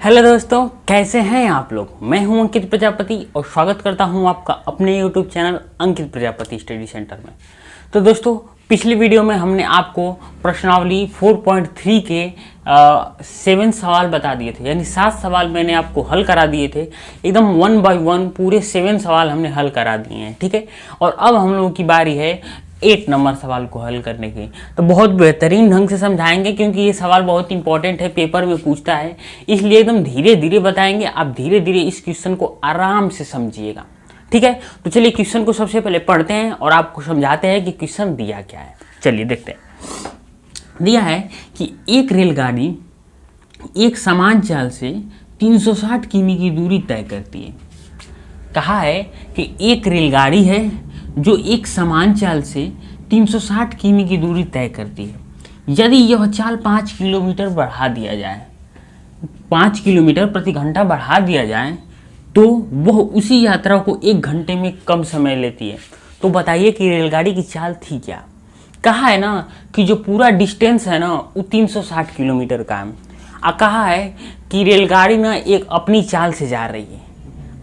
Hello दोस्तों, कैसे हैं आप लोग। मैं हूं अंकित प्रजापति और स्वागत करता हूं आपका अपने यूट्यूब चैनल अंकित प्रजापति स्टडी सेंटर में। तो दोस्तों, पिछली वीडियो में हमने आपको प्रश्नावली 4.3 के 7 सवाल बता दिए थे, यानी 7 सवाल मैंने आपको हल करा दिए थे। एकदम 1 बाय 1 पूरे 7 सवाल हमने हल करा दिए हैं, ठीक है। और अब हम लोगों की बारी है 8 नंबर सवाल को हल करने की। तो बहुत बेहतरीन ढंग से समझाएंगे, क्योंकि ये सवाल बहुत इंपॉर्टेंट है, पेपर में पूछता है, इसलिए एकदम धीरे धीरे बताएंगे। आप धीरे धीरे इस क्वेश्चन को आराम से समझिएगा, ठीक है। तो चलिए क्वेश्चन को सबसे पहले पढ़ते हैं और आपको समझाते हैं कि क्वेश्चन दिया क्या है। चलिए देखते हैं। दिया है कि एक रेलगाड़ी एक समान चाल से 360 किमी की दूरी तय करती है। कहा है कि एक रेलगाड़ी है जो एक समान चाल से 360 किमी की दूरी तय करती है। यदि यह चाल 5 किलोमीटर बढ़ा दिया जाए, 5 किलोमीटर प्रति घंटा बढ़ा दिया जाए, तो वह उसी यात्रा को 1 घंटे में कम समय लेती है। तो बताइए कि रेलगाड़ी की चाल थी क्या। कहा है ना कि जो पूरा डिस्टेंस है ना वो 360 किलोमीटर का है। कहा है कि रेलगाड़ी ना एक अपनी चाल से जा रही है।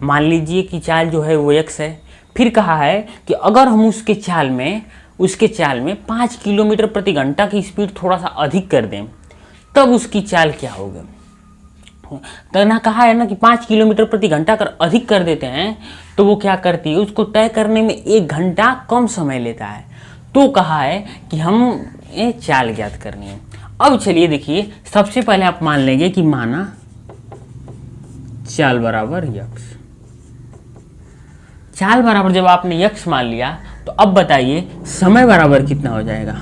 मान लीजिए कि चाल जो है वो x है। फिर कहा है कि अगर हम उसके चाल में 5 किलोमीटर प्रति घंटा की स्पीड थोड़ा सा अधिक कर दें, तब उसकी चाल क्या होगी। तो ना कहा है ना कि 5 किलोमीटर प्रति घंटा अगर अधिक कर देते हैं तो वो क्या करती है, उसको तय करने में 1 घंटा कम समय लेता है। तो कहा है कि हम ये चाल ज्ञात करनी है। अब चलिए देखिए, सबसे पहले आप मान लेंगे कि माना चाल बराबर यक्स। चाल बराबर जब आपने यक्स मान लिया, तो अब बताइए समय बराबर कितना हो जाएगा।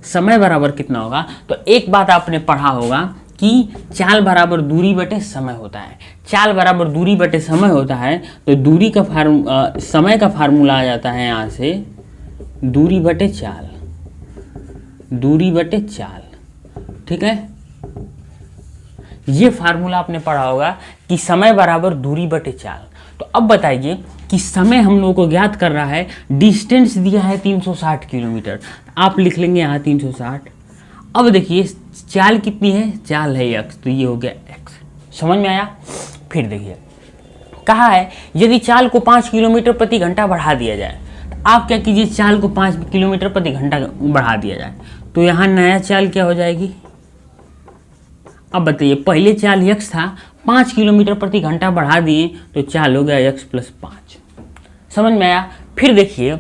समय बराबर कितना होगा, तो एक बात आपने पढ़ा होगा कि चाल बराबर दूरी बटे समय होता है। चाल बराबर दूरी बटे समय होता है, तो दूरी का समय का फार्मूला आ जाता है यहाँ से दूरी बटे चाल, दूरी बटे चाल, ठीक है। ये फार्मूला आपने पढ़ा होगा कि समय बराबर दूरी बटे चाल। तो अब बताइए कि समय हम लोगों को ज्ञात कर रहा है, डिस्टेंस दिया है 360 किलोमीटर, आप लिख लेंगे यहाँ 360। अब देखिए चाल कितनी है, चाल है x, तो ये हो गया x। समझ में आया। फिर देखिए कहा है यदि चाल को 5 किलोमीटर प्रति घंटा बढ़ा दिया जाए, तो आप क्या कीजिए, चाल को 5 किलोमीटर प्रति घंटा बढ़ा दिया जाए, तो यहाँ नया चाल क्या हो जाएगी। अब बताइए, पहले चाल x था, 5 किलोमीटर प्रति घंटा बढ़ा दिए तो चाल हो गया x + 5। समझ में आया। फिर देखिए,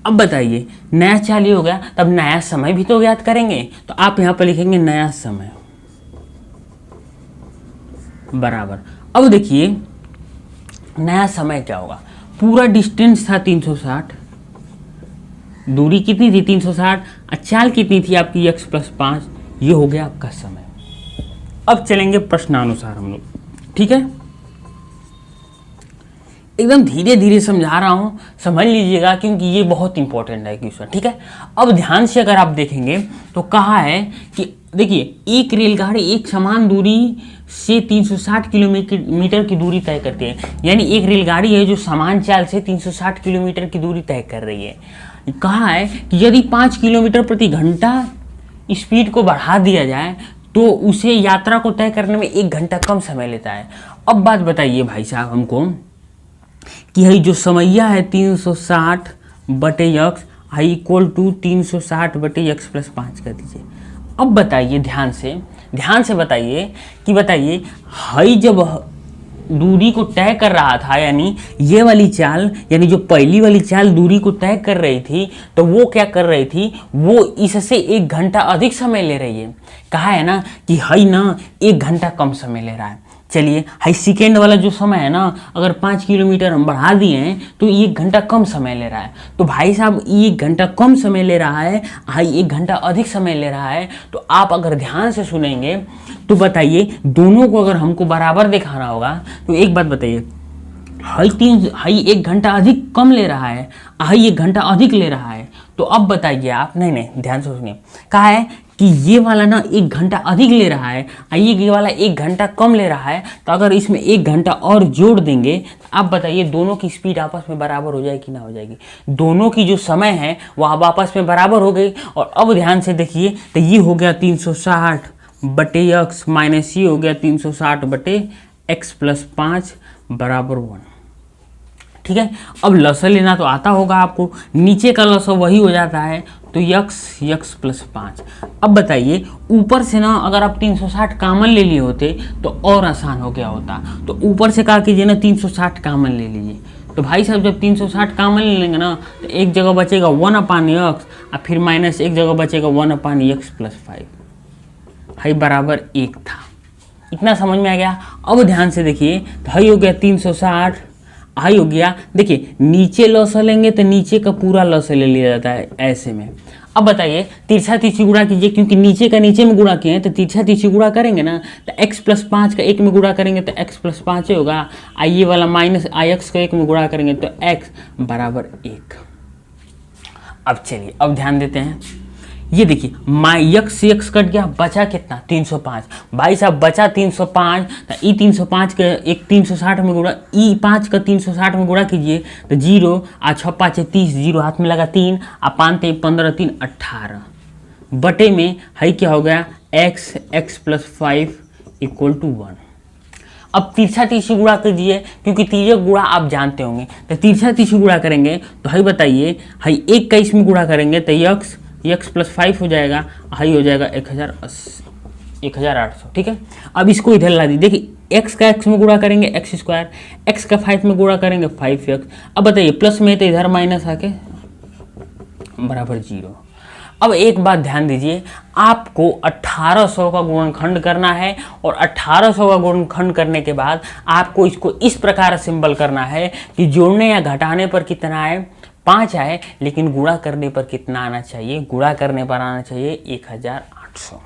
अब बताइए नया चाल ये हो गया, तब नया समय भी तो ज्ञात करेंगे। तो आप यहाँ पर लिखेंगे नया समय बराबर। अब देखिए नया समय क्या होगा, पूरा डिस्टेंस था 360, दूरी कितनी थी 360, और चाल कितनी थी आपकी x + 5, ये हो गया आपका समय। अब चलेंगे प्रश्नानुसार हम लोग, ठीक है। एकदम धीरे धीरे समझा रहा हूँ, समझ लीजिएगा, क्योंकि ये बहुत इंपॉर्टेंट है क्वेश्चन, ठीक है। अब ध्यान से अगर आप देखेंगे तो कहा है कि देखिए एक रेलगाड़ी एक समान दूरी से 360 किलोमीटर की दूरी तय करती है। यानी एक रेलगाड़ी है जो समान चाल से 360 किलोमीटर की दूरी तय कर रही है। कहा है कि यदि 5 किलोमीटर प्रति घंटा स्पीड को बढ़ा दिया जाए, तो उसे यात्रा को तय करने में 1 घंटा कम समय लेता है। अब बात बताइए भाई साहब हमको कि यही जो समैया है 360 बटे यक्स आई इक्वल टू 360 बटे यक्स + 5 कर दीजिए। अब बताइए ध्यान से बताइए कि बताइए हई जब दूरी को तय कर रहा था, यानी ये वाली चाल, यानी जो पहली वाली चाल दूरी को तय कर रही थी, तो वो क्या कर रही थी, वो इससे 1 घंटा अधिक समय ले रही है। कहा है ना कि हई ना 1 घंटा कम समय ले रहा है। चलिए हाई सेकेंड वाला जो समय है ना, अगर 5 किलोमीटर हम बढ़ा दिए हैं तो 1 घंटा कम समय ले रहा है। तो भाई साहब 1 घंटा कम समय ले रहा है, हाई 1 घंटा अधिक समय ले रहा है। तो आप अगर ध्यान से सुनेंगे तो बताइए, दोनों को अगर हमको बराबर दिखाना होगा, तो एक बात बताइए, हाई 1 घंटा अधिक कम ले रहा है, हाई 1 घंटा अधिक ले रहा है। तो अब बताइए आप, नहीं ध्यान से सुनिए, कहा है कि ये वाला ना 1 घंटा अधिक ले रहा है, ये वाला 1 घंटा कम ले रहा है। तो अगर इसमें 1 घंटा और जोड़ देंगे, तो आप बताइए दोनों की स्पीड आपस में बराबर हो जाएगी कि ना हो जाएगी। दोनों की जो समय है वो अब आपस में बराबर हो गई। और अब ध्यान से देखिए, तो ये हो गया 360 बटे यक्स माइनस ये हो गया 360 बटे एक्स प्लस 5 बराबर 1। ठीक है, अब लसर लेना तो आता होगा आपको, नीचे का लसर वही हो जाता है, तो यक्स प्लस 5। अब बताइए ऊपर से ना अगर आप 360 कामन ले लिए होते तो और आसान हो गया होता। तो ऊपर से कहा कीजिए ना 360 कामन ले लीजिए। तो भाई साहब जब 360 कामन ले लेंगे ना तो एक जगह बचेगा 1/x और फिर माइनस एक जगह बचेगा 1/x प्लस 5, भाई बराबर 1 था। इतना समझ में आ गया। अब ध्यान से देखिए, तो हाई हो गया 360, हाई हो गया, देखिए नीचे लॉसर लेंगे तो नीचे का पूरा लॉसर ले लिया जाता है ऐसे में। अब बताइए तिरछा तिरछी गुणा कीजिए, क्योंकि नीचे का नीचे में गुणा किए हैं तो तिरछा तिरछी गुणा करेंगे ना तो x प्लस 5 का 1 में गुणा करेंगे तो x प्लस 5 होगा, ये वाला माइनस ix का 1 में गुणा करेंगे तो x बराबर 1। अब चलिए अब ध्यान देते हैं, ये देखिए यक्स कट गया, बचा कितना 305। भाई साहब बचा 305, तो ई 305 के एक 360 में गुणा, ई 5 का 360 में गुणा कीजिए तो 0 आ 6 5 30, 0 हाथ में लगा 3 आ 5 3 15 3 18 बटे में है क्या हो गया x प्लस 5 इक्वल टू 1। अब तिरछा तिरछी गुणा कीजिए, क्योंकि तिर्यक गुणा आप जानते होंगे, तो तिरछा तिरछी गुणा करेंगे तो है बताइए है 1 का इसमें गुणा करेंगे तो यक्स प्लस 5 हो जाएगा, हाई हो जाएगा 1800। ठीक है, अब इसको इधर ला दीजिए, देखिए x का x में गुणा करेंगे एक्स स्क्वायर, x का 5 में गुणा करेंगे 5x। अब बताइए प्लस में तो इधर माइनस आके बराबर 0। अब एक बात ध्यान दीजिए, आपको 1800 का गुणनखंड करना है और 1800 का गुणनखंड करने के बाद आपको इसको इस प्रकार सिंबल करना है कि जोड़ने या घटाने पर कितना है 5 आए, लेकिन गुणा करने पर कितना आना चाहिए, गुणा करने पर आना चाहिए 1800।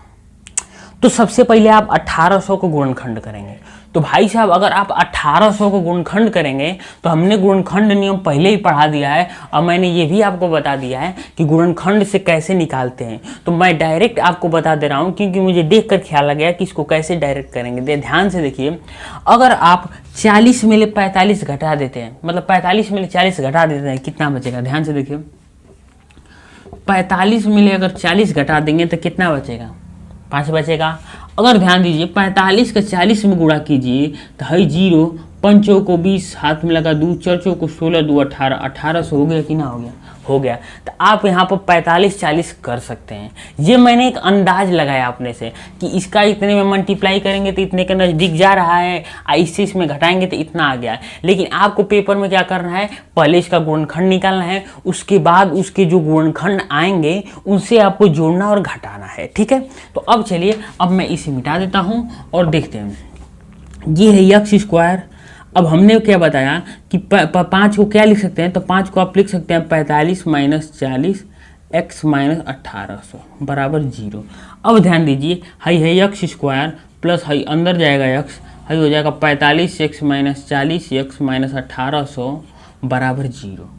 तो सबसे पहले आप 1800 को गुणनखंड करेंगे। तो भाई साहब अगर आप 1800 को गुणनखंड करेंगे तो हमने गुणनखंड नियम पहले ही पढ़ा दिया है और मैंने ये भी आपको बता दिया है कि गुणनखंड से कैसे निकालते हैं। तो मैं डायरेक्ट आपको बता दे रहा हूँ, क्योंकि मुझे देखकर ख्याल आ गया कि इसको कैसे डायरेक्ट करेंगे। ध्यान से देखिए, अगर आप 40 में 45 घटा देते हैं, मतलब 45 में 40 घटा देते हैं, कितना बचेगा? ध्यान से देखिए, 45 में अगर 40 घटा देंगे तो कितना बचेगा? 5 बचेगा। अगर ध्यान दीजिए 45 का 40 में गुणा कीजिए तो है 0, 5 को 20, हाथ में लगा 2, 4 को 16, 2 18, 1800 हो गया कि ना हो गया? हो गया। तो आप यहाँ पर 45-40 कर सकते हैं। ये मैंने एक अंदाज लगाया अपने से कि इसका इतने में मल्टीप्लाई करेंगे तो इतने के नज़दीक जा रहा है, इससे इसमें घटाएंगे तो इतना आ गया। लेकिन आपको पेपर में क्या करना है, पहले इसका गुणनखंड निकालना है, उसके बाद उसके जो गुणनखंड आएंगे उनसे आपको जोड़ना और घटाना है। ठीक है, तो अब चलिए, अब मैं इसे मिटा देता हूँ और देखते हैं। ये है यक्स स्क्वायर। अब हमने क्या बताया कि 5 को क्या लिख सकते हैं, तो 5 को आप लिख सकते हैं 45 माइनस 40 x माइनस 1800 बराबर 0। अब ध्यान दीजिए, हाई है यक्स स्क्वायर प्लस हाई अंदर जाएगा यक्स, हाई हो जाएगा 45 x माइनस 40 x माइनस 1800 बराबर 0।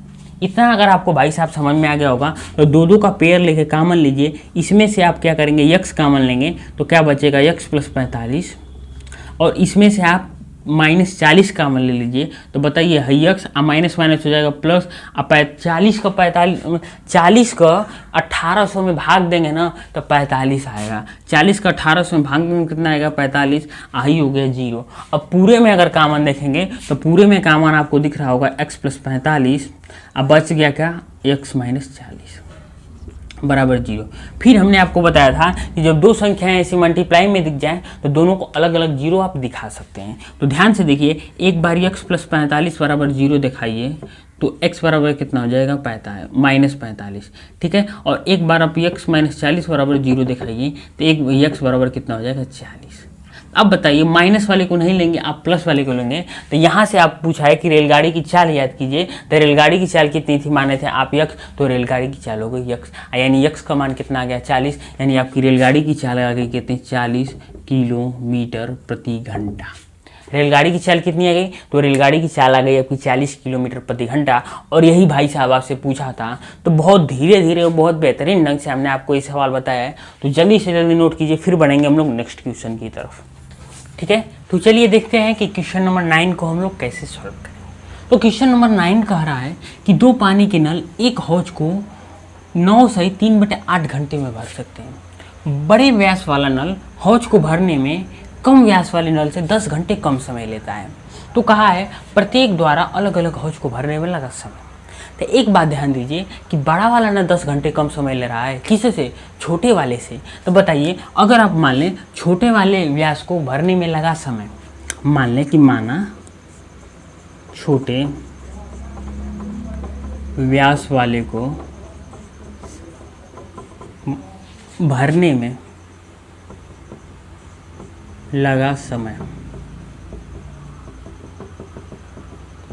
इतना अगर आपको भाई साहब समझ में आ गया होगा तो दो का पेयर लेके कामन लीजिए। इसमें से आप क्या करेंगे, यक्स कामन लेंगे तो क्या बचेगा यक्स प्लस 45, और इसमें से आप माइनस 40 कामन ले लीजिए तो बताइए है यक्स, माइनस माइनस हो जाएगा प्लस, 40 का 40 का 1800 में भाग देंगे ना तो 45 आएगा। 40 का 1800 में भाग देंगे कितना आएगा? 45। आई हो गया 0। अब पूरे में अगर कामन देखेंगे तो पूरे में कामन आपको दिख रहा होगा x प्लस 45, अब बच गया क्या x माइनस 40 बराबर 0। फिर हमने आपको बताया था कि जब दो संख्याएं ऐसी मल्टीप्लाई में दिख जाएं तो दोनों को अलग अलग 0 आप दिखा सकते हैं। तो ध्यान से देखिए, एक बार x प्लस 45 बराबर 0 दिखाइए तो x बराबर कितना हो जाएगा? माइनस 45। ठीक है, और एक बार आप x माइनस 40 बराबर 0 दिखाइए तो एक x बराबर कितना हो जाएगा? 40। अब बताइए माइनस वाले को नहीं लेंगे, आप प्लस वाले को लेंगे। तो यहाँ से आप पूछा है कि रेलगाड़ी की चाल याद कीजिए, तो रेलगाड़ी की चाल कितनी थी? माने थे आप यक्स, तो रेलगाड़ी की चाल हो गई यक्स, यानी यक्स का मान कितना आ गया? 40। यानी आपकी रेलगाड़ी की चाल आ गई कितनी? 40 किलोमीटर प्रति घंटा। रेलगाड़ी की चाल कितनी आ गई? तो रेलगाड़ी की चाल आ गई आपकी 40 किलोमीटर प्रति घंटा। और यही भाई साहब आपसे पूछा था, तो बहुत धीरे धीरे और बहुत बेहतरीन ढंग से हमने आपको ये सवाल बताया है। तो जल्दी से जल्दी नोट कीजिए, फिर बढ़ेंगे हम लोग नेक्स्ट क्वेश्चन की तरफ। ठीक है, तो चलिए देखते हैं कि क्वेश्चन नंबर 9 को हम लोग कैसे सॉल्व करें। तो क्वेश्चन नंबर 9 कह रहा है कि दो पानी के नल एक हौज को 9 से 3/8 घंटे में भर सकते हैं। बड़े व्यास वाला नल हौज को भरने में कम व्यास वाले नल से 10 घंटे कम समय लेता है। तो कहा है प्रत्येक द्वारा अलग अलग हौज को भरने में लगा समय। तो एक बात ध्यान दीजिए कि बड़ा वाला ना 10 घंटे कम समय ले रहा है, किसे से? छोटे वाले से। तो बताइए, अगर आप मान लें छोटे वाले व्यास को भरने में लगा समय, मान लें कि माना छोटे व्यास वाले को भरने में लगा समय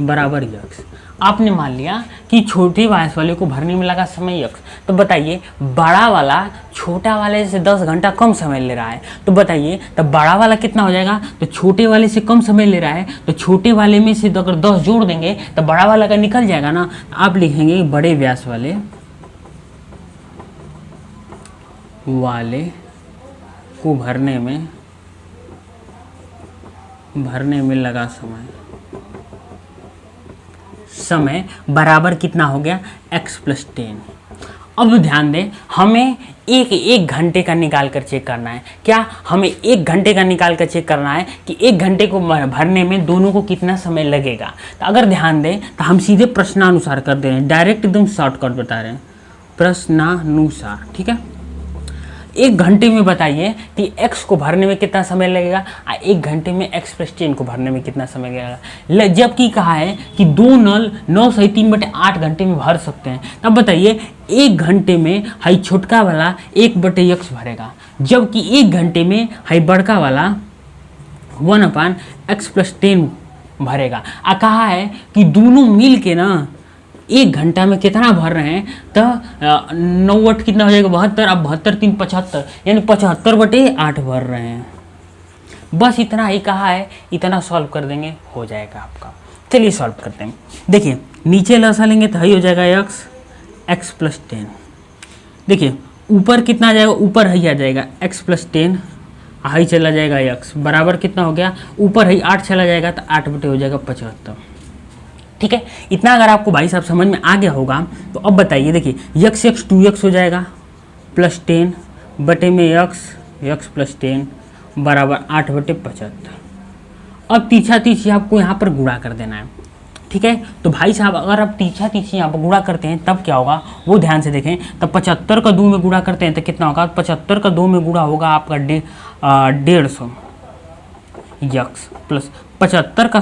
बराबर यक्स। आपने मान लिया कि छोटे व्यास वाले को भरने में लगा समय यक्स। तो बताइए बड़ा वाला छोटा वाले से 10 घंटा कम समय ले रहा है, तो बताइए तब बड़ा वाला कितना हो जाएगा? तो छोटे वाले से कम समय ले रहा है, तो छोटे वाले में से अगर 10 जोड़ देंगे तो बड़ा वाला का निकल जाएगा ना। आप लिखेंगे बड़े व्यास वाले को भरने में लगा समय बराबर कितना हो गया? x + 10। अब ध्यान दें, हमें एक घंटे का निकाल कर चेक करना है। क्या हमें 1 घंटे का निकाल कर चेक करना है कि 1 घंटे को भरने में दोनों को कितना समय लगेगा? तो अगर ध्यान दें तो हम सीधे प्रश्नानुसार कर दे रहे हैं, डायरेक्ट एकदम शॉर्टकट बता रहे हैं, प्रश्नानुसार। ठीक है, 1 घंटे में बताइए कि x को भरने में कितना समय लगेगा, 1 घंटे में x + 10 को भरने में कितना समय लगेगा। जबकि कहा है कि 2 नल 9 से 3/8 घंटे में भर सकते हैं। तब बताइए 1 घंटे में हाई छोटका वाला 1/x भरेगा, जबकि 1 घंटे में हाई बड़का वाला 1/x + 10 भरेगा। कहा है कि दोनों मिल के ना 1 घंटा में कितना भर रहे हैं, तो 9 कितना हो जाएगा? 72। अब 72 3 75, यानी 75/8 भर रहे हैं। बस इतना ही कहा है, इतना सॉल्व कर देंगे हो जाएगा आपका। चलिए सॉल्व करते हैं। देखिए नीचे लसा लेंगे तो ही हो जाएगा x + 10। देखिए ऊपर कितना आ जाएगा? ऊपर ही आ जाएगा x + 10, हाई चला जाएगा x बराबर कितना हो गया? ऊपर ही 8 चला जाएगा तो 8 हो जाएगा 75। ठीक है, इतना अगर आपको भाई साहब समझ में आ गया होगा तो अब बताइए, देखिए x 2x हो जाएगा +10 बटे में x + 10 बराबर 8/75। अब तीछा तीछी आपको यहाँ पर गुणा कर देना है। ठीक है, तो भाई साहब अगर आप तीछा तीछी यहाँ पर गुणा करते हैं तब क्या होगा वो ध्यान से देखें। तब 75 का 2 में गुणा करते हैं तो कितना होगा? 75 का 2 में गुणा होगा आपका 150 x प्लस 75 का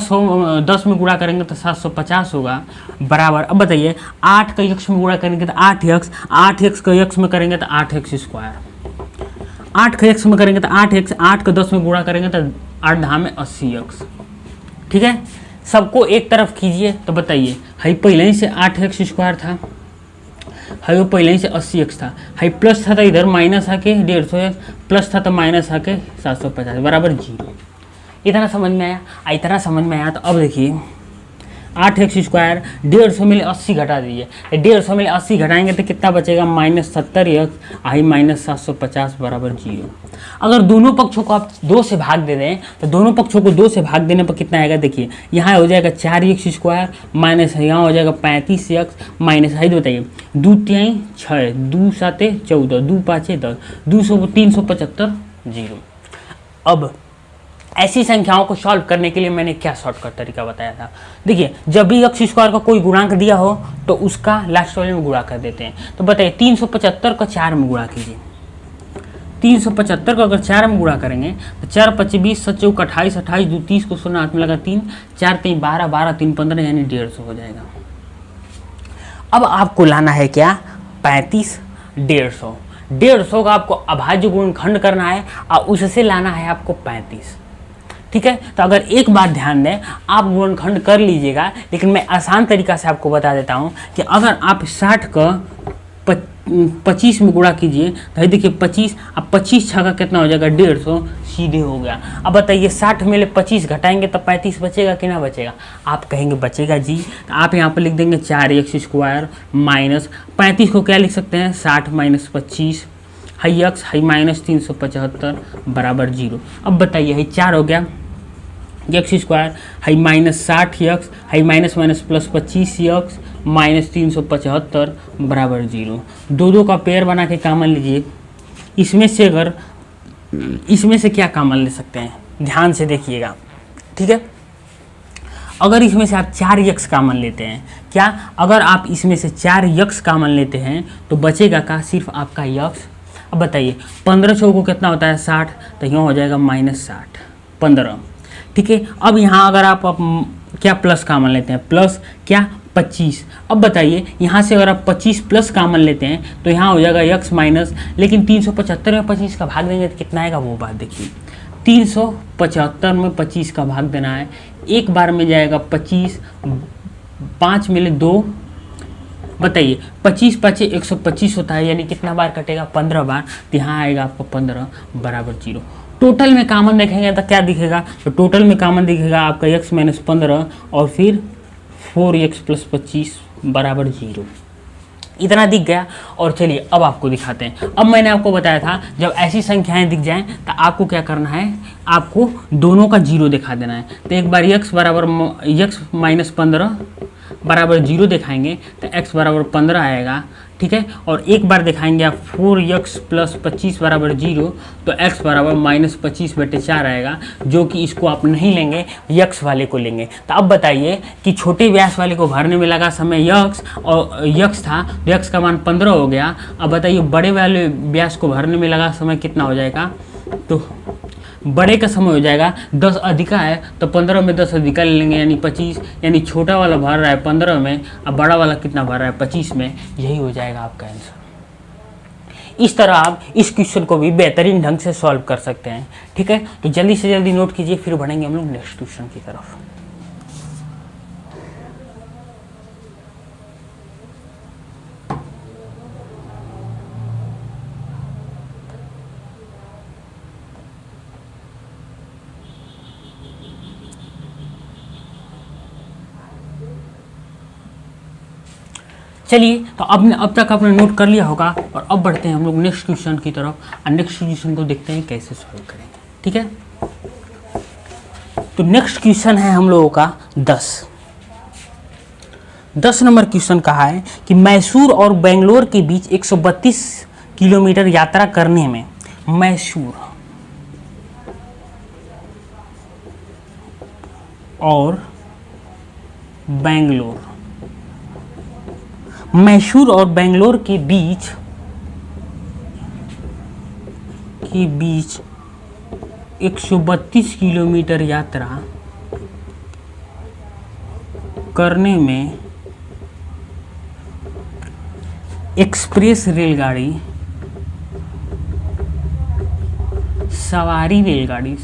10 में गुणा करेंगे तो 750 होगा बराबर। अब बताइए 8 का x में गुणा करेंगे तो 8x, 8x का x में करेंगे तो 8x², 8 का x में करेंगे तो 8x, 8 का 10 में गुणा करेंगे तो 8 × में 80x। ठीक है, सबको एक तरफ कीजिए तो बताइए, हाई पहले ही से 8x² था, हाई वो पहले ही से 80x था, हाई प्लस था तो इधर माइनस आके 150x, प्लस था तो माइनस आके 750 बराबर 0। इतना समझ में आया? इतना समझ में आया तो अब देखिए 8x² 150 में 80 घटा दीजिए, 150 में 80 घटाएंगे तो कितना बचेगा? -70x, आई -750 बराबर 0। अगर दोनों पक्षों को आप 2 से भाग दे दें तो दोनों पक्षों को 2 से भाग देने पर कितना आएगा? देखिए यहाँ हो जाएगा 4x² माइनस यहाँ हो जाएगा 35x माइनस, हाई बताइए 2 3 6, 2 7 14, 2 5 10, 375 0। अब ऐसी संख्याओं को सॉल्व करने के लिए मैंने क्या शॉर्टकट तरीका बताया था? देखिए जब भी x² का कोई गुणांक दिया हो तो उसका लास्ट वाले में गुणा कर देते हैं। तो बताइए 375 का 4 में गुणा कीजिए, 375 का अगर 4 में गुणा करेंगे तो 4 5 20 7 4 28, 28 2 30 को 0 हाथ में लगा 3, 4 3 12, 12 3 15 यानी 150 हो जाएगा। अब आपको लाना है क्या? 35 150, 150 का आपको अभाज्य गुणनखंड करना है और उससे लाना है आपको 35। ठीक है, तो अगर एक बात ध्यान दें, आप गुणनखंड कर लीजिएगा, लेकिन मैं आसान तरीका से आपको बता देता हूं कि अगर आप 60 का 25 में गुणा कीजिए तो देखिए 25, अब 25 छः का कितना हो जाएगा? 150, सीधे हो गया। अब बताइए 60 में 25 घटाएंगे तो 35 बचेगा कि ना बचेगा? आप कहेंगे बचेगा जी, तो आप यहाँ पर लिख देंगे 4x² माइनस 35 को क्या लिख सकते हैं? 60 - 25, हाई x हाई -375 बराबर 0। अब बताइए हाई 4 हो गया x² high -60x high minus plus 25x minus 375 बराबर 0। 2 2 का पेयर बना के कॉमन लीजिए, इसमें से क्या कॉमन ले सकते हैं, ध्यान से देखिएगा, ठीक है। अगर इसमें से आप 4 यक्स कॉमन लेते हैं, क्या अगर आप इसमें से 4 यक्स कॉमन लेते हैं तो बचेगा का सिर्फ आपका यक्स। अब बताइए 15 चौको कितना होता है 60, तो यहाँ हो जाएगा -60 15, ठीक है। अब यहाँ अगर आप क्या प्लस कॉमन लेते हैं, प्लस क्या 25। अब बताइए यहाँ से अगर आप 25 प्लस कॉमन लेते हैं तो यहाँ हो जाएगा यक्स माइनस, लेकिन 375 में 25 का भाग देंगे तो कितना आएगा वो बात देखिए। 375 में 25 का भाग देना है, एक बार में जाएगा 25, 5 मिले 2, बताइए 25 5 125 होता है, यानी कितना बार कटेगा 15 बार, तो यहाँ आएगा आपको 15 बराबर 0। टोटल में कॉमन देखेंगे तो क्या दिखेगा, तो टोटल में कॉमन दिखेगा आपका x माइनस 15 और फिर 4x प्लस 25 बराबर 0। इतना दिख गया। और चलिए अब आपको दिखाते हैं। अब मैंने आपको बताया था जब ऐसी संख्याएं दिख जाएं तो आपको क्या करना है, आपको दोनों का 0 दिखा देना है। तो एक बार x माइनस 15 बराबर 0 दिखाएंगे तो x बराबर 15 आएगा, ठीक है। और एक बार दिखाएंगे आप 4x प्लस 25 बराबर 0, तो x बराबर -25/4 आएगा, जो कि इसको आप नहीं लेंगे, यक्स वाले को लेंगे। तो अब बताइए कि छोटे व्यास वाले को भरने में लगा समय यक्स और यक्स था, तो यक्स का मान 15 हो गया। अब बताइए बड़े वाले व्यास को भरने में लगा समय कितना हो जाएगा, तो बड़े का समय हो जाएगा 10 अधिका है, तो 15 में 10 अधिका ले लेंगे यानी 25, यानी छोटा वाला भर रहा है 15 में, अब बड़ा वाला कितना भर रहा है 25 में, यही हो जाएगा आपका आंसर। इस तरह आप इस क्वेश्चन को भी बेहतरीन ढंग से सॉल्व कर सकते हैं, ठीक है। तो जल्दी से जल्दी नोट कीजिए, फिर बढ़ेंगे हम लोग नेक्स्ट क्वेश्चन की तरफ। चलिए तो अब तक आपने नोट कर लिया होगा, और अब बढ़ते हैं हम लोग नेक्स्ट क्वेश्चन की तरफ, और नेक्स्ट क्वेश्चन को देखते हैं कैसे सॉल्व करेंगे, ठीक है। तो नेक्स्ट क्वेश्चन है हम लोगों का 10 नंबर क्वेश्चन कहा है कि मैसूर और बेंगलोर के बीच 132 किलोमीटर यात्रा करने में मैसूर और बेंगलोर के बीच 132 किलोमीटर यात्रा करने में एक्सप्रेस रेलगाड़ी, सवारी रेलगाड़ी,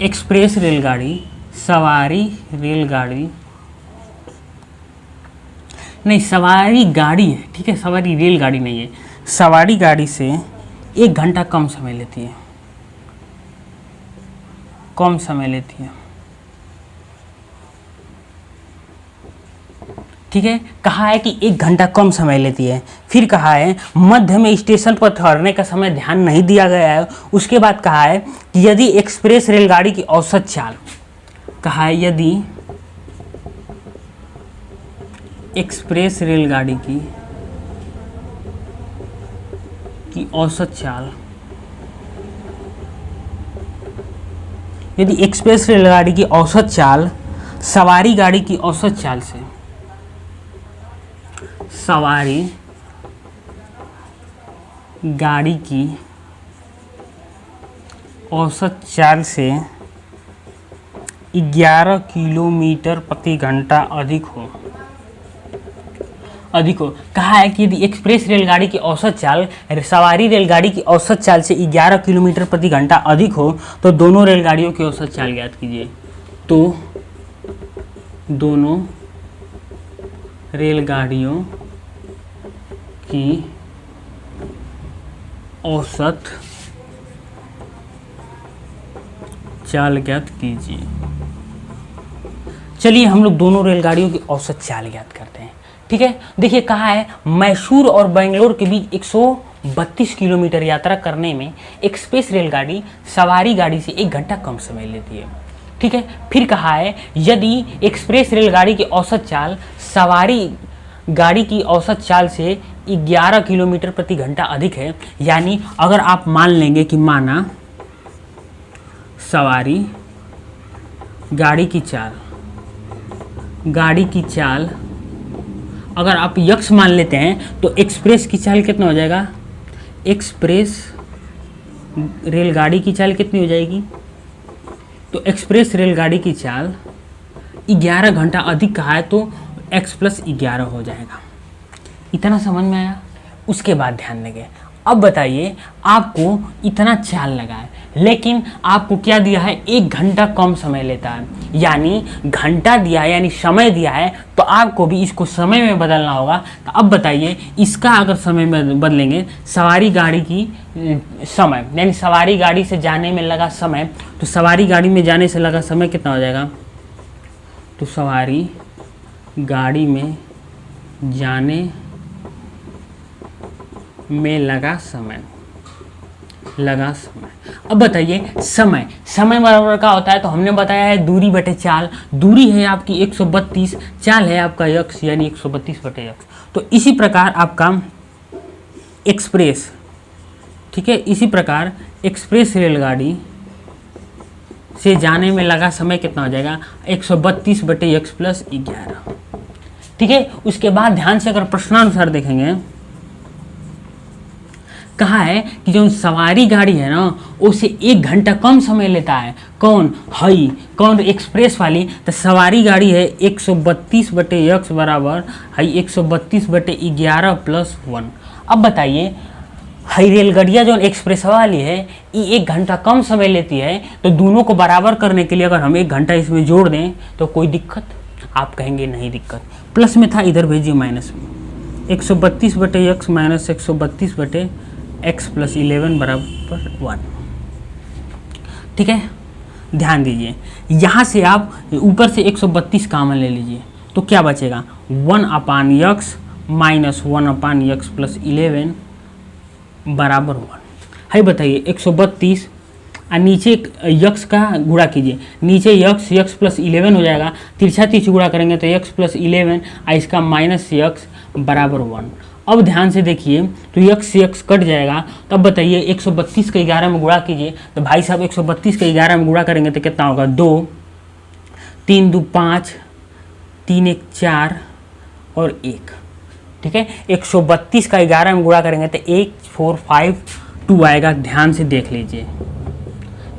एक्सप्रेस रेलगाड़ी, सवारी रेलगाड़ी नहीं, सवारी गाड़ी है, ठीक है, सवारी रेलगाड़ी नहीं है, सवारी गाड़ी से 1 घंटा कम समय लेती है, कम समय लेती है, ठीक है। कहा है कि 1 घंटा कम समय लेती है, फिर कहा है मध्य में स्टेशन पर ठहरने का समय ध्यान नहीं दिया गया है। उसके बाद कहा है कि यदि एक्सप्रेस रेलगाड़ी की औसत चाल, कहा है यदि एक्सप्रेस रेलगाड़ी की औसत चाल, यदि एक्सप्रेस रेलगाड़ी की औसत चाल सवारी गाड़ी की औसत चाल से, सवारी गाड़ी की औसत चाल से 11 किलोमीटर प्रति घंटा अधिक हो, कहा है कि यदि एक्सप्रेस रेलगाड़ी की औसत चाल सवारी रेलगाड़ी की औसत चाल से 11 किलोमीटर प्रति घंटा अधिक हो तो दोनों रेलगाड़ियों की औसत चाल ज्ञात कीजिए। तो दोनों रेलगाड़ियों की औसत चाल ज्ञात कीजिए। चलिए हम लोग दोनों रेलगाड़ियों की औसत चाल ज्ञात करते हैं, ठीक है। देखिए कहा है मैसूर और बेंगलोर के बीच 132 किलोमीटर यात्रा करने में एक्सप्रेस रेलगाड़ी सवारी गाड़ी से 1 घंटा कम समय लेती है, ठीक है। फिर कहा है यदि एक्सप्रेस रेलगाड़ी की औसत चाल सवारी गाड़ी की औसत चाल से 11 किलोमीटर प्रति घंटा अधिक है। यानी अगर आप मान लेंगे कि माना सवारी गाड़ी की चाल अगर आप यक्स मान लेते हैं तो एक्सप्रेस की चाल कितना हो जाएगा, एक्सप्रेस रेलगाड़ी की चाल कितनी हो जाएगी, तो एक्सप्रेस रेलगाड़ी की चाल 11 घंटा अधिक कहा है तो x + 11 हो जाएगा। इतना समझ में आया। उसके बाद ध्यान देंगे, अब बताइए आपको इतना चाल लगा है लेकिन आपको क्या दिया है, 1 घंटा कम समय लेता है, यानी घंटा दिया है यानी समय दिया है, तो आपको भी इसको समय में बदलना होगा। तो अब बताइए इसका अगर समय में बदलेंगे, सवारी गाड़ी की समय यानी सवारी गाड़ी से जाने में लगा समय, तो सवारी गाड़ी में जाने से लगा समय कितना हो जाएगा, तो सवारी गाड़ी में जाने में लगा समय। अब बताइए समय बराबर का होता है, तो हमने बताया है दूरी बटे चाल। दूरी है आपकी 132, चाल है आपका यक्स यानी 132 बटे यक्स। तो इसी प्रकार आपका एक्सप्रेस, ठीक है, इसी प्रकार एक्सप्रेस रेलगाड़ी से जाने में लगा समय कितना हो जाएगा, 132 बटे यक्स + 11। ठीक है। उसके बाद ध्यान से अगर प्रश्नानुसार देखेंगे, कहा है कि जो सवारी गाड़ी है ना उसे 1 घंटा कम समय लेता है। कौन एक्सप्रेस वाली, तो सवारी गाड़ी है 132 बटे यक्स बराबर 132 बटे 11 + 1। अब बताइए रेलगाड़ियाँ जो एक्सप्रेस वाली है ये 1 घंटा कम समय लेती है, तो दोनों को बराबर करने के लिए अगर हम 1 घंटा इसमें जोड़ दें तो कोई दिक्कत, आप कहेंगे नहीं दिक्कत। प्लस में था, इधर भेजिए माइनस में, 132 बटे यक्स माइनस 132 बटे x + 11 बराबर 1। ठीक है, ध्यान दीजिए यहाँ से आप ऊपर से 132 कॉमन ले लीजिए तो क्या बचेगा, 1/x माइनस 1/x + 11 बराबर 1। है बताइए 132 और नीचे यक्स का गुणा कीजिए, नीचे यक्स + 11 हो जाएगा, तिरछा गुणा करेंगे तो x + 11 और इसका माइनस यक्स बराबर 1। अब ध्यान से देखिए तो यक्स कट जाएगा। तब बताइए 132 का 11 में गुणा कीजिए, तो भाई साहब 132 का 11 में गुणा करेंगे तो कितना होगा, 2 3 2 5 3 1 4 और 1। ठीक है, 132 का 11 में गुणा करेंगे तो 1 4 5 2 आएगा। ध्यान से देख लीजिए,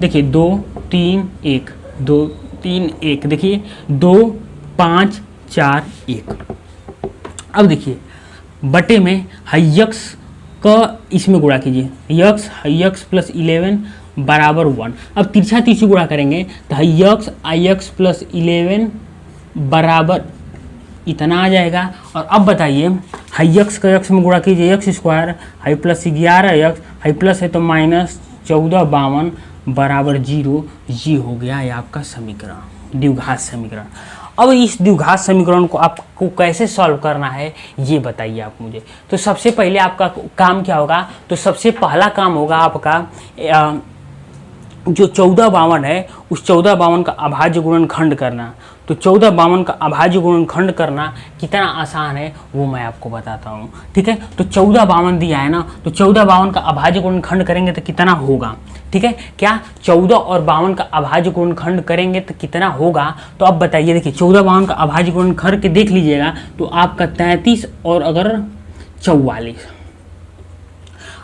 देखिए 2 3 1 2 3 1, देखिए 2 5 4 1। अब देखिए बटे में यक्स का इसमें गुणा कीजिए, यक्स + 11 बराबर 1। अब तिरछा गुणा करेंगे तो यक्स + 11 बराबर इतना आ जाएगा। और अब बताइए यक्स का यक्स में गुणा कीजिए, x² + 11 यक्स प्लस है तो -1452 बराबर 0। ये हो गया ये आपका समीकरण, द्विघात समीकरण। अब इस द्विघात समीकरण को आपको कैसे सॉल्व करना है ये बताइए आप मुझे। तो सबसे पहले आपका काम क्या होगा, तो सबसे पहला काम होगा आपका जो 1452 है उस 1452 का अभाज्य गुणनखंड करना। तो 1452 का अभाज्य गुणनखंड करना कितना आसान है वो मैं आपको बताता हूँ। ठीक है, तो 1452 दिया है ना, तो 1452 का अभाज्य गुणनखंड करेंगे तो कितना होगा। ठीक है, क्या 14 और 52 का अभाज्य गुणनखंड करेंगे तो कितना होगा। तो अब बताइए, देखिए 1452 का अभाज्य गुणनखंड के देख लीजिएगा तो आपका 33 और अगर 44,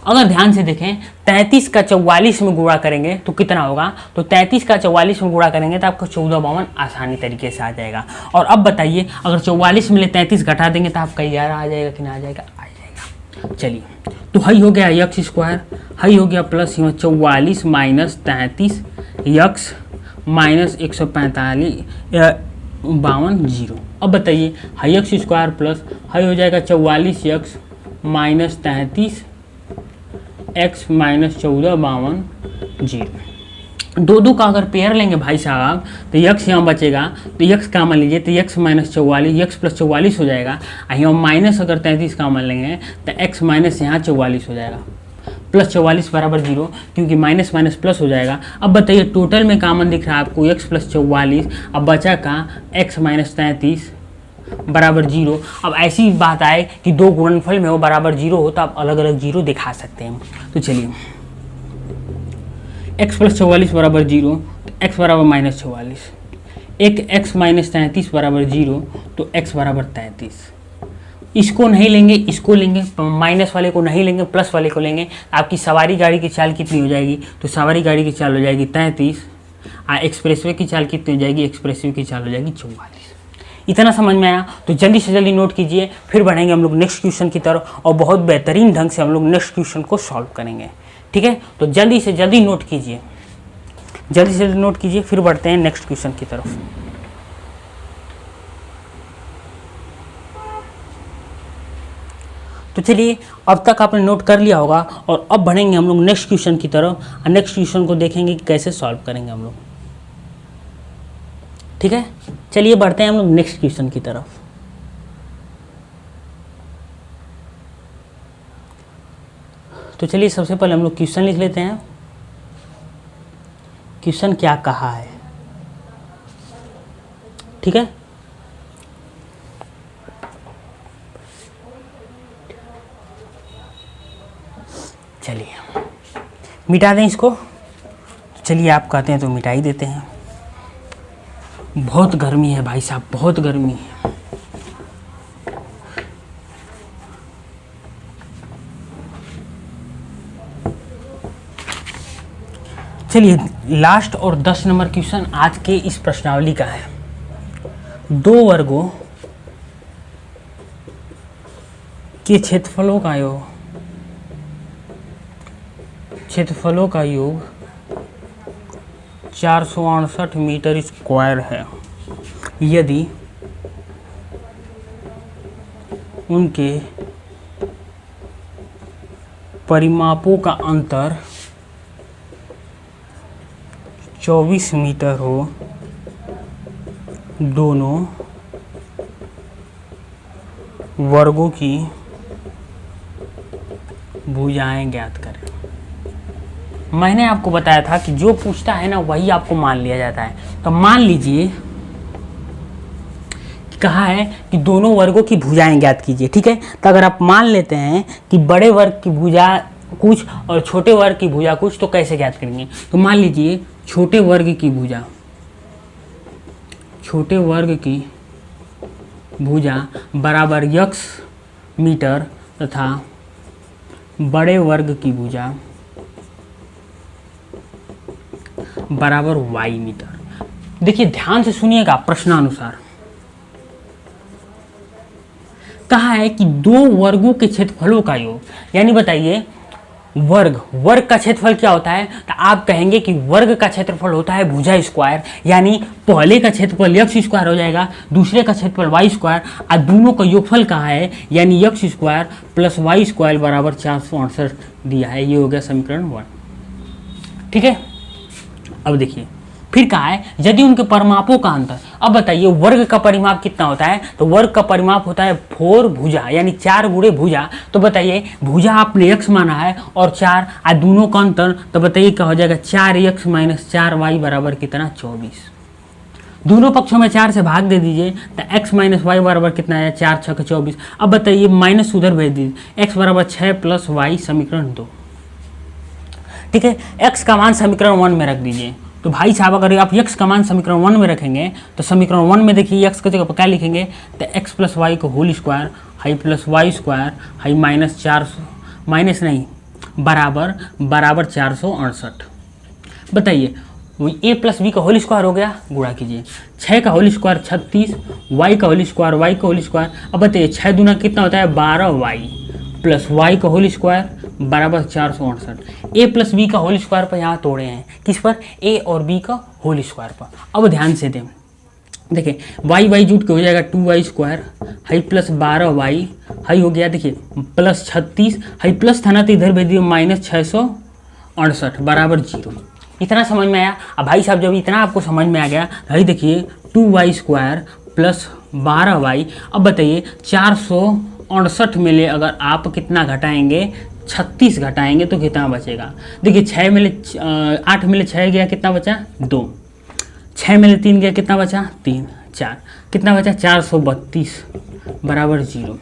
अगर ध्यान से देखें 33 का 44 में गुणा करेंगे तो कितना होगा, तो 33 का 44 में गुणा करेंगे तो आपका 1452 आसानी तरीके से आ जाएगा। और अब बताइए अगर 44 में 33 घटा देंगे तो आपका 11 आ जाएगा कि ना आ जाएगा, आ जाएगा। चलिए तो हई हो गया x², हई हो गया प्लस 44 माइनस 33 यक्स माइनस 145 52 0। अब बताइए हई x² प्लस हई हो जाएगा 44 यक्स माइनस 33 x माइनस 1452 0। दो का अगर पेयर लेंगे भाई साहब तो यक्स यहाँ बचेगा, तो यक्स कामन लीजिए तो यक्स माइनस 44 यक्स प्लस 44 हो जाएगा। यहाँ माइनस अगर 33 कामन लेंगे तो x माइनस यहाँ 44 हो जाएगा, प्लस 44 बराबर 0 क्योंकि माइनस माइनस प्लस हो जाएगा। अब बताइए टोटल में कामन दिख रहा है आपको x प्लस 44, अब बचा का x माइनस 33 बराबर 0। अब ऐसी बात आए कि दो गुणनफल में वो बराबर 0 हो तो आप अलग अलग 0 दिखा सकते हैं। तो चलिए x + 44 बराबर 0 तो x बराबर -44, एक x - 33 बराबर 0 तो x बराबर 33। इसको नहीं लेंगे, इसको लेंगे, माइनस वाले को नहीं लेंगे, प्लस वाले को लेंगे। आपकी सवारी गाड़ी की चाल कितनी हो जाएगी? तो सवारी गाड़ी की चाल हो जाएगी 33। एक्सप्रेसवे की चाल कितनी हो जाएगी? एक्सप्रेसवे की चाल हो जाएगी 44। इतना समझ में आया? तो जल्दी से जल्दी नोट कीजिए, फिर बढ़ेंगे हम लोग नेक्स्ट क्वेश्चन की तरफ और बहुत बेहतरीन ढंग से हम लोग नेक्स्ट क्वेश्चन को सॉल्व करेंगे। ठीक है, तो जल्दी से जल्दी नोट कीजिए, जल्दी से जल्दी नोट कीजिए, फिर बढ़ते हैं नेक्स्ट क्वेश्चन की तरफ। तो चलिए, अब तक आपने नोट कर लिया होगा और अब बढ़ेंगे हम लोग नेक्स्ट क्वेश्चन की तरफ और नेक्स्ट क्वेश्चन को देखेंगे कि कैसे सॉल्व करेंगे हम लोग। ठीक है, चलिए बढ़ते हैं हम लोग नेक्स्ट क्वेश्चन की तरफ। तो चलिए सबसे पहले हम लोग क्वेश्चन लिख लेते हैं। क्वेश्चन क्या कहा है? ठीक है, चलिए मिटा दें इसको। चलिए आप कहते हैं तो मिटा ही देते हैं। बहुत गर्मी है भाई साहब, बहुत गर्मी है। चलिए लास्ट और 10 नंबर क्वेश्चन आज के इस प्रश्नावली का है। दो वर्गों के क्षेत्रफलों का योग 468 मीटर स्क्वायर है यदि उनके परिमापों का अंतर 24 मीटर हो। दोनों वर्गों की भुजाएं ज्ञात करें। मैंने आपको बताया था कि जो पूछता है ना वही आपको मान लिया जाता है। तो मान लीजिए कहा है कि दोनों वर्गों की भुजाएं ज्ञात कीजिए। ठीक है, तो अगर आप मान लेते हैं कि बड़े वर्ग की भुजा कुछ और छोटे वर्ग की भुजा कुछ, तो कैसे ज्ञात करेंगे? तो मान लीजिए छोटे वर्ग की भुजा बराबर x मीटर तथा बड़े वर्ग की भुजा बराबर y मीटर। देखिए ध्यान से सुनिएगा, प्रश्नानुसार कहा है कि दो वर्गों के क्षेत्रफलों का योग, यानी बताइए वर्ग का क्षेत्रफल क्या होता है? तो आप कहेंगे कि वर्ग का क्षेत्रफल होता है भुजा स्क्वायर, यानी पहले का क्षेत्रफल x स्क्वायर हो जाएगा, दूसरे का क्षेत्रफल y स्क्वायर, और दोनों का योगफल कहा है यानी x square plus y square बराबर 468 दिया है। ये हो गया समीकरण 1। ठीक है, अब देखिए फिर कहा है यदि उनके परिमापों का अंतर। अब बताइए वर्ग का परिमाप कितना होता है? तो वर्ग का परिमाप होता है 4 भुजा, यानी 4 गुणे भुजा। तो बताइए भुजा आपने x माना है और 4 और दोनों का अंतर, तो बताइए क्या हो जाएगा? 4x - 4y बराबर कितना? 24। दोनों पक्षों में 4 से भाग दे दीजिए तो x - y बराबर कितना है? 4 × 6 = 24। अब बताइए माइनस उधर भेज दीजिए, x बराबर 6 + y समीकरण 2। ठीक है, x का मान समीकरण 1 में रख दीजिए। तो भाई साहब अगर आप x का मान समीकरण 1 में रखेंगे तो समीकरण 1 में देखिए x की जगह पर क्या लिखेंगे? तो x + y को होल स्क्वायर हाई प्लस y स्क्वायर हाई माइनस 400 माइनस नहीं बराबर 468। बताइए a + b का होल स्क्वायर हो गया, गुणा कीजिए। 6 का होल स्क्वायर 36, y का होल स्क्वायर। अब बताइए 6 दूना कितना होता है? 12y प्लस y का होल स्क्वायर बराबर 468। a + b का होल स्क्वायर पर यहाँ तोड़े हैं, किस पर? a और b का होल स्क्वायर पर। अब ध्यान से दें, देखिए y जुट के हो जाएगा 2y स्क्वायर हाई प्लस 12y हाई हो गया, देखिए प्लस 36 हाई प्लस था ना तो इधर भेज दिए -668 बराबर 0। इतना समझ में आया? अब भाई साहब जब इतना आपको समझ में आ गया, भाई देखिए 2y स्क्वायर प्लस 12y। अब बताइए 468 में ले अगर आप कितना घटाएंगे? 36 घटाएंगे तो कितना बचेगा? देखिए 6 में ले 8 में ले 6 गया, कितना बचा? 2। 6 में ले 3 गया, कितना बचा? 3। 4, कितना बचा 432 बराबर 0।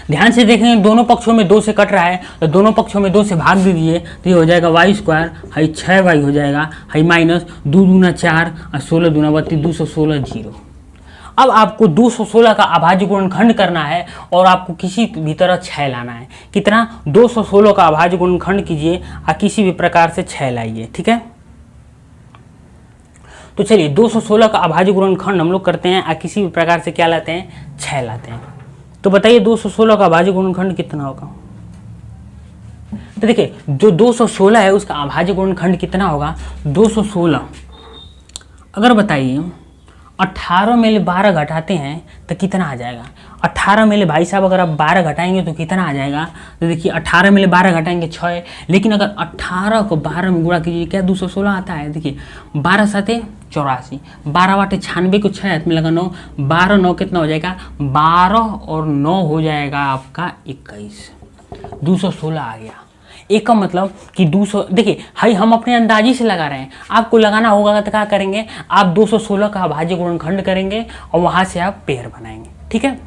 ध्यान से देखेंगे दोनों पक्षों में 2 से कट रहा है तो दोनों पक्षों में 2 से भाग दीजिए तो ये हो जाएगा वाई स्क्वायर, हाई 6y हो जाएगा, हाई माइनस 2 दूना 4 और 16 दूना 32, 216 0। अब आपको 216 का अभाज्य गुणनखंड करना है और आपको किसी भी तरह 6 लाना है। कितना 216 का अभाज्य गुणनखंड कीजिए और किसी भी प्रकार से 6 लाइए। ठीक है, तो चलिए 216 का अभाज्य गुणनखंड हम लोग करते हैं और किसी भी प्रकार से क्या लाते हैं 6 लाते हैं। तो बताइए 216 का अभाज्य गुणनखंड कितना होगा। तो देखिए जो 216 है उसका अभाज्य गुणनखंड कितना होगा 216। अगर बताइए 18 में ले 12 घटाते हैं तो कितना आ जाएगा। 18 में ले भाई साहब अगर आप 12 घटाएंगे तो कितना आ जाएगा। तो देखिए 18 में ले 12 घटाएंगे 6, लेकिन अगर 18 को 12 में गुणा कीजिए क्या 216 आता है। देखिए 12 7 84, 12 बाटे 96 को 6 हाथ में लगा 9, 12 9 कितना हो जाएगा 12 और 9 हो जाएगा आपका 21। 216 आ गया। एक का मतलब कि 200, देखिए हाई हम अपने अंदाजी से लगा रहे हैं, आपको लगाना होगा तो क्या करेंगे आप 216 का अभाज्य गुणनखंड करेंगे और वहाँ से आप पेयर बनाएंगे। ठीक है,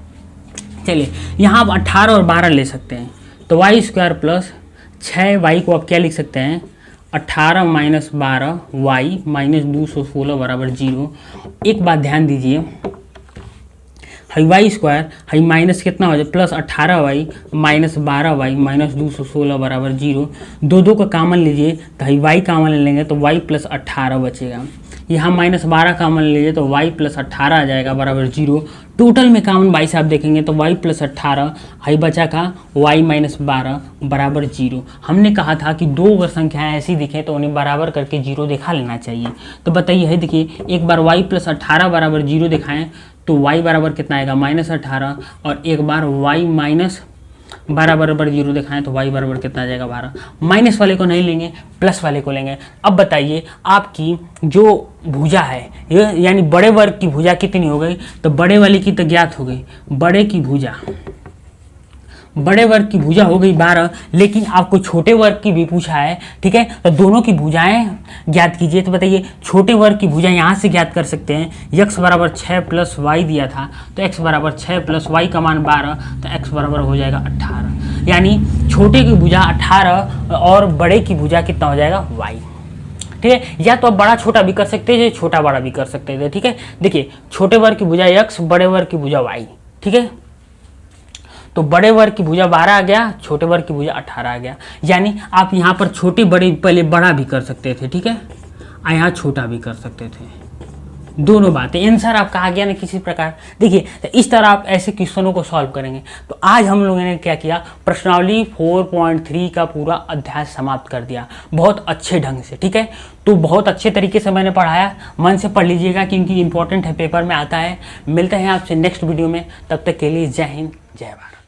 चलिए यहाँ आप 18 और 12 ले सकते हैं तो वाई स्क्वायर प्लस 6y को आप क्या लिख सकते हैं 18 माइनस 12 y माइनस 216 बराबर 0। एक बात ध्यान दीजिए, हाई वाई स्क्वायर हाई माइनस कितना हो जाए plus 18y minus 12y minus 216 बराबर 0। दो का कामन लीजिए तो हाई y कामन ले लेंगे तो y प्लस 18 बचेगा। यहाँ माइनस 12 कामन लीजिए तो y प्लस 18 आ जाएगा बराबर 0। टोटल में कामन भाई साहब देखेंगे तो y प्लस 18 हाई बचा का y माइनस 12 बराबर 0। हमने कहा था कि दो अगर संख्याएँ ऐसी दिखें तो उन्हें बराबर करके 0 दिखा लेना चाहिए। तो बताइए है देखिए एक बार y प्लस 18 बराबर 0 दिखाएं तो y बराबर कितना आएगा माइनस 18, और एक बार y माइनस 12 बराबर 0 दिखाएं तो y बराबर कितना आ जाएगा 12। माइनस वाले को नहीं लेंगे प्लस वाले को लेंगे। अब बताइए आपकी जो भुजा है यानी बड़े वर्ग की भुजा कितनी हो गई। तो बड़े वाले की तो ज्ञात हो गई, बड़े वर्ग की भुजा हो गई 12, लेकिन आपको छोटे वर्ग की भी पूछा है। ठीक है, तो दोनों की भुजाएं ज्ञात कीजिए। तो बताइए छोटे वर्ग की भुजा यहाँ से ज्ञात कर सकते हैं। x बराबर 6 प्लस वाई दिया था तो x बराबर 6 प्लस वाई का मान 12 तो x बराबर हो जाएगा 18। यानी छोटे की भुजा 18 और बड़े की भुजा कितना हो जाएगा y। ठीक है, या तो आप बड़ा छोटा भी कर सकते थे, छोटा बड़ा भी कर सकते थे। ठीक है, देखिए छोटे वर्ग की भुजा x, बड़े वर्ग की भुजा y। ठीक है, तो बड़े वर्ग की भुजा 12 आ गया, छोटे वर्ग की भुजा 18 आ गया। यानी आप यहाँ पर छोटे बड़े पहले बड़ा भी कर सकते थे। ठीक है, और यहाँ छोटा भी कर सकते थे। दोनों बातें आंसर आपका आ गया ना किसी प्रकार। देखिए तो इस तरह आप ऐसे क्वेश्चनों को सॉल्व करेंगे। तो आज हम लोगों ने क्या किया, प्रश्नावली 4.3 का पूरा अध्याय समाप्त कर दिया बहुत अच्छे ढंग से। ठीक है, तो बहुत अच्छे तरीके से मैंने पढ़ाया, मन से पढ़ लीजिएगा क्योंकि इंपॉर्टेंट है, पेपर में आता है। मिलते हैं आपसे नेक्स्ट वीडियो में, तब तक के लिए जय हिंद जय भारत।